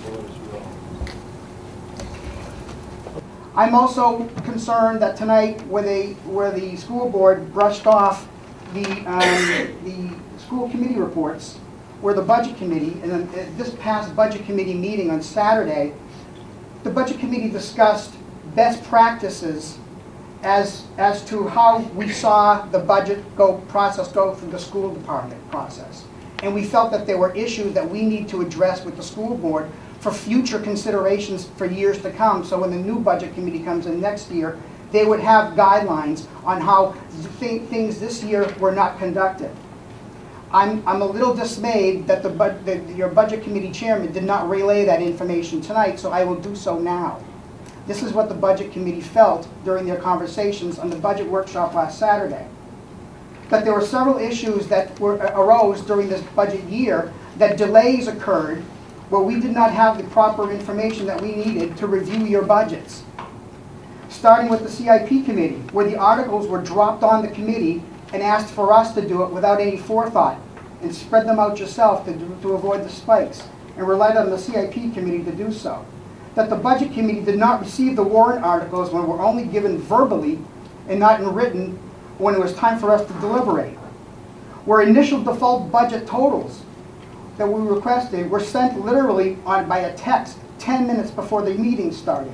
board as well. I'm also concerned that tonight, where the school board brushed off the school committee reports, where the budget committee, and then this past budget committee meeting on Saturday, the budget committee discussed best practices as to how we saw the budget process go through the school department process. And we felt that there were issues that we need to address with the school board for future considerations for years to come. So when the new budget committee comes in next year, they would have guidelines on how things this year were not conducted. I'm a little dismayed that your budget committee chairman did not relay that information tonight, so I will do so now. This is what the budget committee felt during their conversations on the budget workshop last Saturday. That there were several issues that arose during this budget year, that delays occurred where we did not have the proper information that we needed to review your budgets. Starting with the CIP committee, where the articles were dropped on the committee and asked for us to do it without any forethought, and spread them out yourself to avoid the spikes, and relied on the CIP committee to do so. That the budget committee did not receive the warrant articles when were only given verbally and not in written when it was time for us to deliberate. Where initial default budget totals that we requested were sent literally by a text 10 minutes before the meeting started.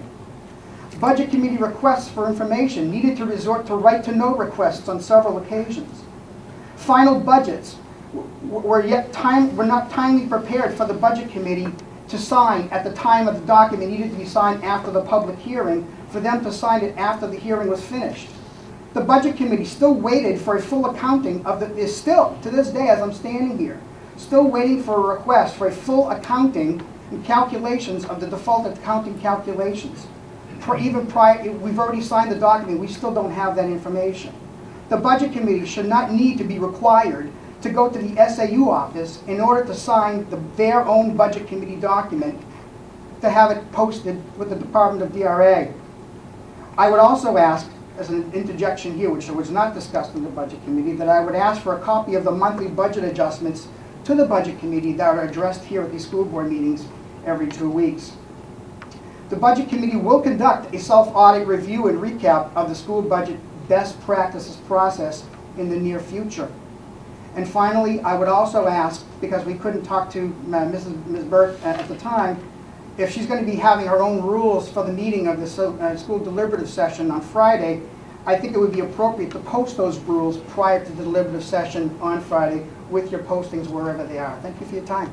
Budget committee requests for information needed to resort to right-to-know requests on several occasions. Final budgets were not timely prepared for the budget committee to sign at the time of the document needed to be signed after the public hearing, for them to sign it after the hearing was finished. The budget committee still waited for a full accounting of is still, to this day as I'm standing here, still waiting for a request for a full accounting and calculations of the default accounting calculations. Even prior, we've already signed the document, we still don't have that information. The budget committee should not need to be required to go to the SAU office in order to sign their own budget committee document to have it posted with the Department of DRA. I would also ask, as an interjection here, which was not discussed in the budget committee, that I would ask for a copy of the monthly budget adjustments to the budget committee that are addressed here at these school board meetings every 2 weeks. The budget committee will conduct a self-audit review and recap of the school budget best practices process in the near future. And finally, I would also ask, because we couldn't talk to Ms. Burt at the time, if she's going to be having her own rules for the meeting of the school deliberative session on Friday, I think it would be appropriate to post those rules prior to the deliberative session on Friday with your postings wherever they are. Thank you for your time.